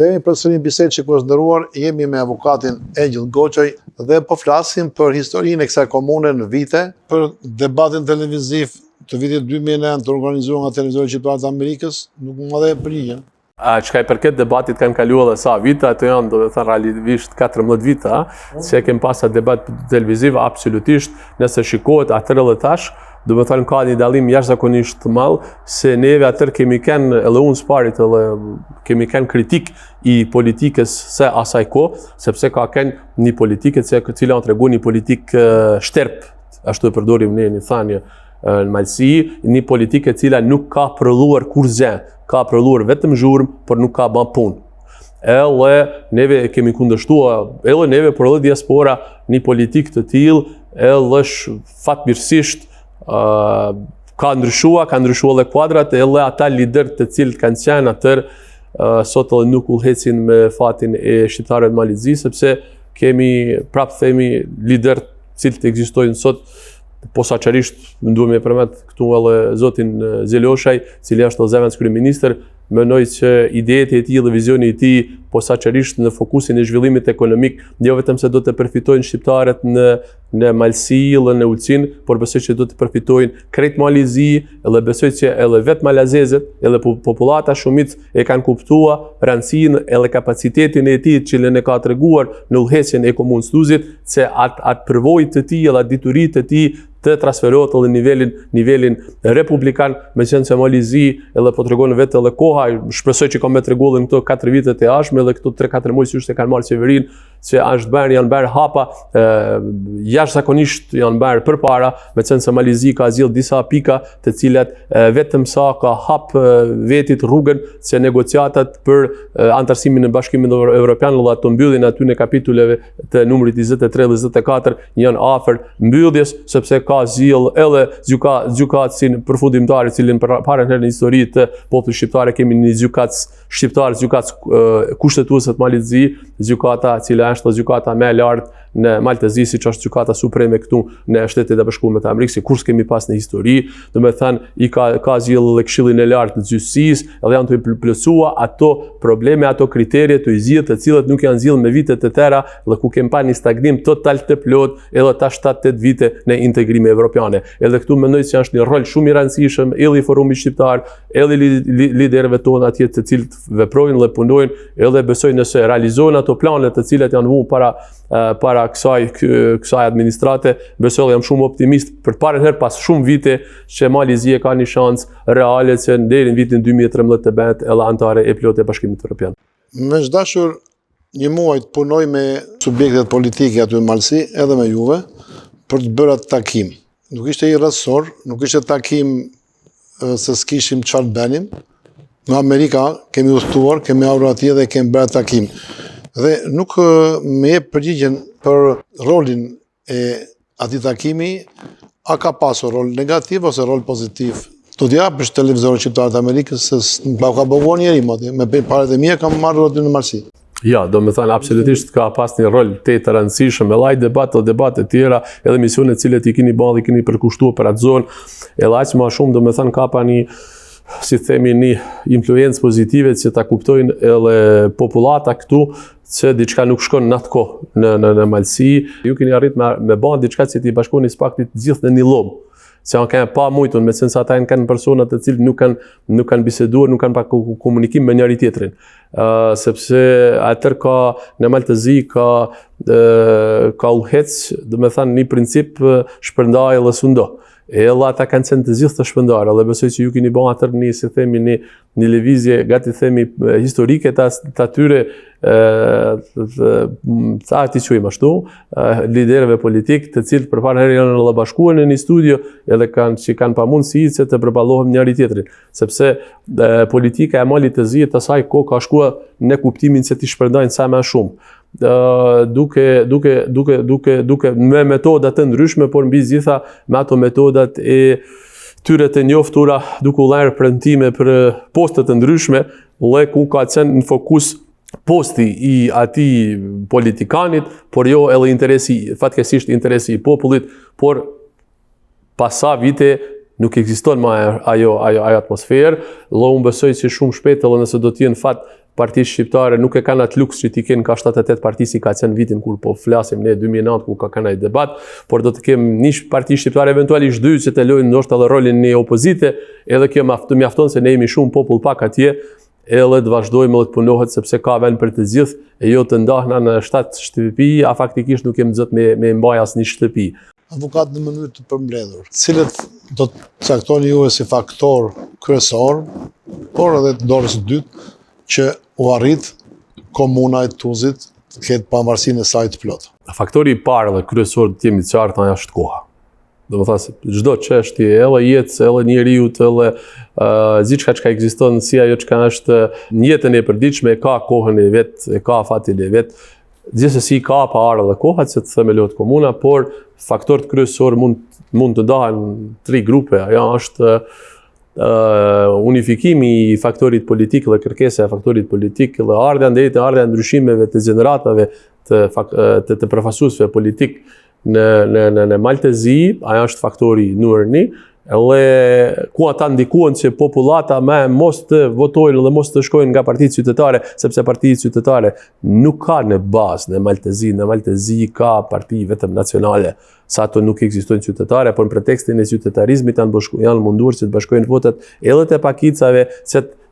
Kthehemi përsëri në bisedë që është ndëruar, jemi me avokatin Egjill Goçaj dhe po flasim për historinë e kësaj komune në vite, për debatin televiziv të vitit 2009 të organizuar nga televizori shqiptar të Amerikës, nuk më dhe përgjigjen. Çka i përket debatit kanë kaluar edhe sa vite, ato janë domethënë realisht 14 vite, se kemi pasur debat televiziv absolutisht, nëse shikohet atëherë edhe tash, domethënë ka një dallim jashtëzakonisht të madh se neve atëherë kemi kanë edhe unë sparit edhe kemi kanë kritik i politikës së asaj kohë, sepse ka kanë një politikë e cila tregon një politikë shterp, ashtu e përdorim ne një thënie në Malsi, një politikë e cila nuk ka prodhuar kurrë, ka prodhuar vetëm zhurmë, por nuk ka bën punë. Edhe neve kemi kundërshtuar, edhe neve por edhe diaspora një politikë të tillë, edhe fatmirësisht ka ndryshua edhe kuadrat, edhe ata lider të cilët kanë qenë atër sot edhe nuk udhëhecin me fatin e shqiptarëve të Malizisë, sepse kemi prapë themi lider të cilët ekzistojnë sot. Posaçërisht duhem të përmend këtu edhe zotin Zeloshaj, i cili është zëvendës kryeministër, mendoj që idetë e tij dhe vizioni i tij posaçërisht në fokusin e zhvillimit ekonomik, jo vetëm se do të përfitojnë shqiptarët në Malsi dhe në Ulcin, por besoj që do të përfitojnë krejt Malizi, edhe besoj që edhe vetë malazezët, edhe popullata shumic e kanë kuptuar rëndësinë edhe kapacitetin e tij që ne ka treguar në udhëhecjen e komunës Tuzit, se atë përvojë të tij edhe dituritë të tij të transferohet edhe nivelin republikan, me qenë se Malizi edhe po tregon vetë edhe koha, shpresoj që ka me tregu edhe në këto 4 vitet e ardhshme edhe këto 3-4 muaj që kanë marrë qeverinë, se janë bërë hapa, jashtëzakonisht janë bërë përpara, me qenë se Malizi ka zgjidhur disa pika të cilat vetëm sa ka hap vetit rrugën se negociatat për antarësimin në Bashkimin Evropian dhe ato mbylljen aty në kapituleve të numrit 23-24 janë afër mbylljes, sepse ka zgjidhur edhe gjykatësin përfundimtar, i cili para herë në histori të popullit shqiptar kemi një gjykatës shqiptar, gjykatës kushtetuese të Malizi, gjykata e cila është gjykata më e lartë në Maltezi, siç është gjykata supreme këtu në Shtetet e Bashkuara të Amerikës, si kur kemi pas në histori, domethënë i ka zgjidhur edhe Këshilli i lartë të gjystësisë, edhe janë të plotësuar ato probleme, ato kriterje të zgjidhur, të cilët nuk janë zgjidhur me vite të tëra, dhe ku kemi pa një stagnim total të plot edhe ta 7-8 vite në integrime evropiane. Edhe këtu mendoj se është një rol shumë i rëndësishëm edhe i Forumit Shqiptar, edhe liderëve tonë atje të cilët veprojnë dhe punojnë, edhe besoj nëse realizojnë ato planet të cilat janë vënë para kësaj administrate, besoj jam shumë optimist për parën herë pas shumë vite që Malizi ka një shansë reale që deri në vitin 2013 të bëhet edhe antare e plotë e Bashkimit Evropian. Me dashur një muaj të punoj me subjektet politike aty në Malsi, edhe me juve, për të bërë atë takim. Nuk ishte i rrethsor, nuk ishte takim se s'kishim çfarë bënim. Nga Amerika kemi udhëtuar, kemi ardhur atje dhe kemi bërë takim. Dhe nuk me jep përgjigjen për rolin e atij takimi, a ka pasur rol negativ ose rol pozitiv. Do t'ja japësh televizorin shqiptar të Amerikës, se ka bëvuar njeri, me parat e mia kam marrë aty në Malsi. Ja, do me thënë, absolutisht ka pas një rol të rëndësishëm, edhe ai debat e tjera, edhe misione cilët i keni bërë dhe keni përkushtuar për atë zonë, edhe aq më shumë, do me thënë, ka pa një, si themi, një influencë pozitive që ta kuptojnë edhe populata këtu, se diçka nuk shkon në atë kohë në Malsi. Ju keni arrit me bën diçka që t'i bashkoni paktit gjithë në një llom. Se janë kanë pa mujtun, me sensa ata kanë persona të cilët nuk kanë biseduar, nuk kanë pa komunikim me njëri tjetrin. Sepse atër ka në Maltezi ka udhëhec, do me thënë një princip shpërndaj dhe sundo. Edhe ata kanë qenë të gjithë të shpërndarë, dhe besoj që ju keni bën atër një, si themi, një lëvizje, gati themi, historike të atyre, ta ti quajmë ashtu, liderëve politik, të cilët përpara herë janë edhe bashkuar në një studio, edhe që kanë pa mundësi që të përballohen njëri tjetrin, sepse politika e Maltezi të asaj kohë ka shkuar në kuptimin se ti shpërndajnë sa më shumë. Duke me metodat të ndryshme, por mbi gjitha me ato metodat e tyre të njoftura, duke u dhënë premtime për postet të ndryshme, dhe ku ka qenë në fokus posti i atij politikanit, por jo edhe fatkesisht interesi i popullit, por pas sa vite nuk ekziston më ajo atmosferë, dhe unë besoj që shumë shpejt, edhe nëse do të jenë fat partisë shqiptare nuk e kanë atë luks që ti kenë ka 78 parti si ka qenë vitin kur po flasim ne 2009 ku ka kanë ai debat, por do të kemë një parti shqiptare eventualisht 2 që të lojnë ndoshta edhe rolin në opozite, edhe kjo mjafton se ne jemi shumë popull pak atje, edhe të vazhdojmë edhe të punohet sepse ka vend për të gjithë, e jo të ndahna në 7 shtëpi, a faktikisht nuk jemi zot me mbaj asnjë shtëpi. Avokat në mënyrë të përmbledhur, cilët do të caktoni juve si faktor kryesor, por edhe të dorës së dytë, që u arrit komuna e Tuzit të ketë pavarësinë e saj të plotë. Faktori i parë dhe kryesor të jemi të qartë është koha. Do të thasë, çdo çështje, edhe jetës, edhe njeriu, edhe gjithçka që ekziston, si ajo që është në jetën e përditshme, ka kohën e vet, e ka fatin e vet. Gjithsesi ka pa arë dhe koha që të themelohet komuna, por faktorët kryesor mund të ndahen 3 grupe. Ajo është unifikimi i faktorit politik dhe kërkesa e faktorit politik dhe ardha ndryshimeve të gjeneratave të përfaqësuesve politik në Maltezi. Ajo është faktori numër 1. Edhe ku ata ndikuan që popullata mos të votojnë dhe mos të shkojnë nga partitë qytetare, sepse partitë qytetare nuk ka në bazë në Maltezi. Në Maltezi ka parti vetëm nacionale, sa ato nuk ekzistojnë qytetare, por në pretekstin e qytetarizmit janë munduar që të bashkojnë votat edhe të pakicave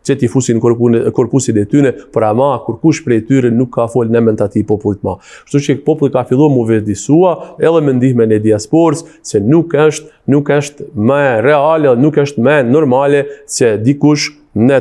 që t'i fusin korpusin e tyne, por ama kur kush prej tyre nuk ka fol në mendati popullit ma. Kështu që populli ka filluar mu vetëdijsua edhe me ndihmën e diasporës se nuk është më reale, nuk është më normale se dikush në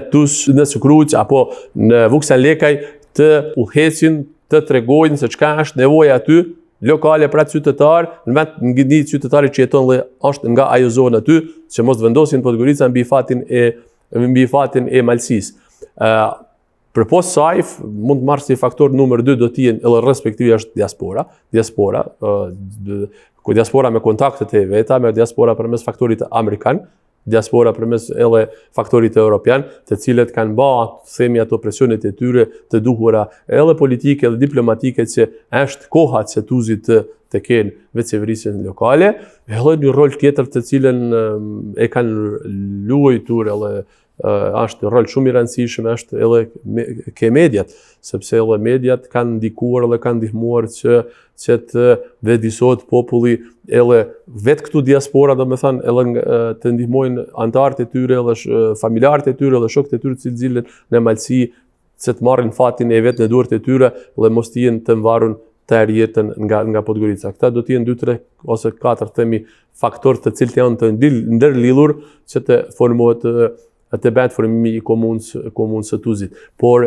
Sukrujq apo në Vuksën Lekaj të udhëhecin, të tregojnë se çka është nevoja aty lokale pra qytetar, në vend në një qytetari që jeton dhe është nga ajo zonë aty, që mos vendosin Podgorica mbi fatin e Malësisë. Përpos saj, mund të marrë si faktor numër 2 do t'jen edhe respektivi është diaspora, ku diaspora me kontaktet e veta, me diaspora përmes faktorit amerikan, diaspora përmes edhe faktorit europian, të cilët kanë themi ato presionet e tyre të duhura edhe politike dhe diplomatike që është koha që Tuzit të kenë veçeverisjen lokale, edhe një rol tjetër të cilën e kanë luajtur edhe është rol shumë i rëndësishëm është edhe ke mediat, sepse edhe mediat kanë ndikuar dhe kanë ndihmuar që të vetëdijsohet populli edhe vetë këtu diaspora, domethënë edhe të ndihmojnë anëtarët e tyre edhe familjarët e tyre edhe shokët e tyre që zilen në Malësi, që të marrin fatin e vetë në duart e tyre dhe mos të jenë të mvarur të jetën nga Podgorica. Këta do të jenë 2, 3 ose 4 themi faktorë të cilët janë të ndërlidhur që të formohet të bëhet formimi i komunës së Tuzit. Por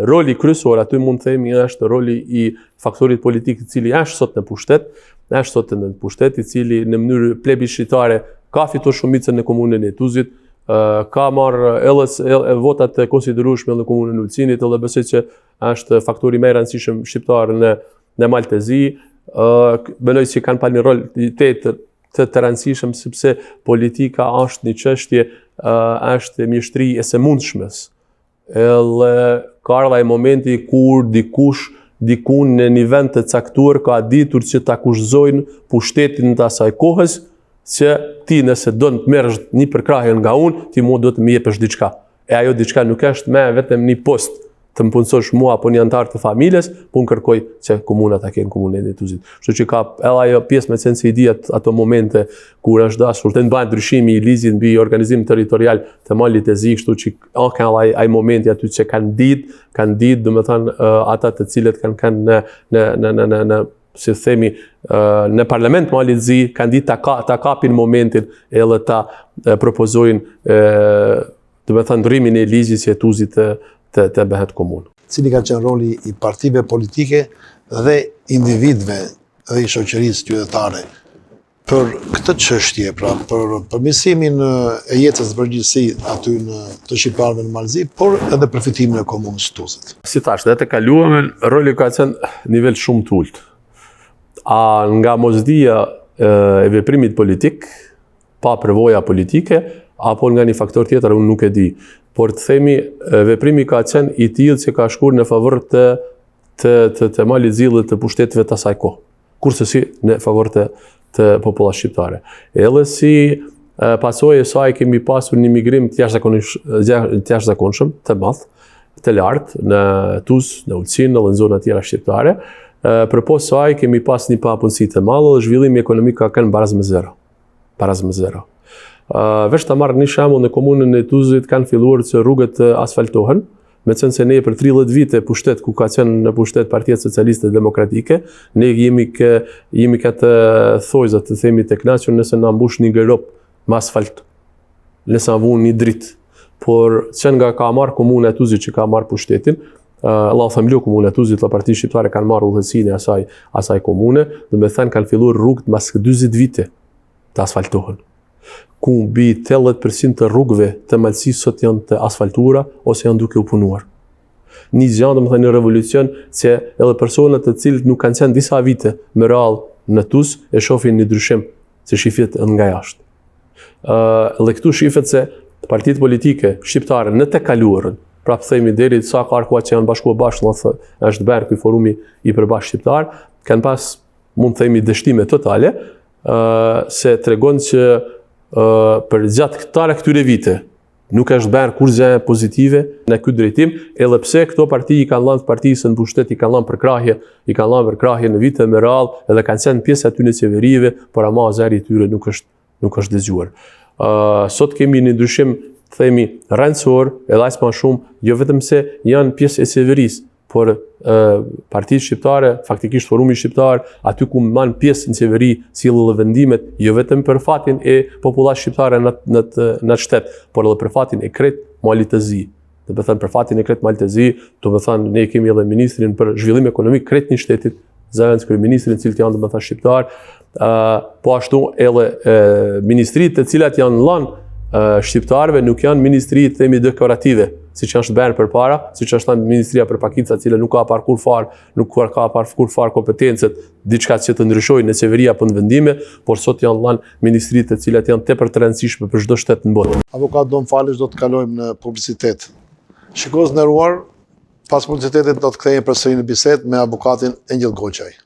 roli kryesor aty mund të themi është roli i faktorit politik i cili është sot në pushtet, i cili në mënyrë plebiscitare ka fituar shumicën në komunën e Tuzit, ka marrë edhe votat të konsiderueshme në komunën e Ulcinit, edhe besoj që është faktori më i rëndësishëm shqiptar në Maltezi. Mendoj se kanë pasur një rol të rëndësishëm sepse politika është një çështje, është mjeshtri e së mundshmes. Edhe ka ardhur ai momenti kur dikun në një vend të caktuar ka ditur që ta kushtojnë pushtetin të asaj kohës, që ti nëse do të merresh një përkrahje nga unë, ti do të më jepësh diçka. E ajo diçka nuk është më vetëm një post të më punësosh mua apo një antar të familjes, po unë kërkoj që komuna ta kenë komunën e Tuzit. Kështu që ka edhe ajo pjesë me sensi i diat ato momente kur është dashur të bëhet ndryshimi i ligjit mbi organizim territorial të Malit të Zi, kështu që ka ai momenti aty që kanë ditë, domethënë ata të cilët kanë në si themi në parlament Malit të Zi, kanë ditë ta kapin momentin edhe ta propozojnë domethënë ndryrimin e ligjit që Tuzit të bëhet komunë. Cili ka qenë roli i partive politike dhe individëve dhe i shoqërisë qytetare për këtë çështje, pra për përmirësimin e jetës në përgjithësi aty të shqiptarëve në Malëzi, por edhe përfitimin e komunës së Tuzit. Si thash, dhe të kaluame, roli ka qenë nivel shumë të ulët. A nga mosdia e veprimit politik, pa përvoja politike, apo nga një faktor tjetër, unë nuk e di. Por të themi, veprimi ka qenë i tillë që ka shkuar në favor të Malit të Zi dhe të pushteteve të asaj kohë. Kurse si në favor të popullat shqiptare. Edhe si pasojë e saj kemi pasur një migrim të jashtëzakonshëm, të madh, të lartë në Tuzë, në Ulcinj, edhe në zona tjera shqiptare. Përpos saj kemi pas një papunësi të madhe dhe zhvillimi ekonomik ka qenë baraz me zero. Baraz me zero. Veç ta marr një shembull, në komunën e Tuzit kanë filluar që rrugët të asfaltohen, me qenë se ne për 30 vite pushtet ku ka qenë në pushtet Partia Socialiste Demokratike, ne jemi këtë thojza të themi të kënaqur nëse na mbush një grop me asfalt, nëse na vun një dritë. Por që nga ka marrë komuna e Tuzit që ka marrë pushtetin, Allah thamlo komuna e Tuzit, la Partia Shqiptare kanë marrë udhësinë e asaj komune, dhe me thënë kanë filluar rrugët mas 40 vite të asfaltohen. Ku mbi 80% të rrugëve të Malësisë sot janë të asfaltuara ose janë duke u punuar. Një gjë, domethënë një revolucion që edhe personat të cilët nuk kanë qenë disa vite me radhë në Tuzë e shohin një ndryshim që shihet nga jashtë. Dhe këtu shihet se partitë politike shqiptare në të kaluarën, prapë themi deri sa karkua që janë bashkuar bashkë, është bërë ky forumi i përbashkët shqiptar, kanë pas, mund të themi, dështime totale, se tregon që për gjatë këtyre vite nuk është bërë kurrë pozitive në këtë drejtim, edhe pse këto parti i kanë lënë partisë në pushtet, i kanë lënë për krahje në vite me radhë, edhe kanë qenë pjesë aty në qeverive, por ama zëri i tyre nuk është dëgjuar. Sot kemi një ndryshim, themi, rëndësor, edhe aq më shumë, jo vetëm se janë pjesë e qeverisë, por partitë shqiptare, faktikisht forumi shqiptar, aty ku marrin pjesë në qeveri, sjellën dhe vendimet, jo vetëm për fatin e popullatës shqiptare në shtet, por edhe për fatin e krejt malit të zi. Do të thënë për fatin e krejt malit të zi, do të thënë ne kemi edhe ministrin për zhvillim ekonomik krejt një shtetit, zëvendës kryeministrin, i cilët janë do të thënë shqiptar, po ashtu edhe ministritë të cilat janë lënë shqiptarëve nuk janë ministri të themi dekorative, siç është bërë përpara, siç është ministria për pakica, e cila nuk ka parë kur far kompetencët, diçka që të ndryshojë në qeveri apo në vendime, por sot janë lënë ministritë të cilat janë tepër të rëndësishme për çdo shtet në botë. Avokat, do më falësh, do të kalojmë në publicitet. Shikues nderuar, pas publicitetit do të kthehemi përsëri në bisedë me avokatin Engjëll Goçaj.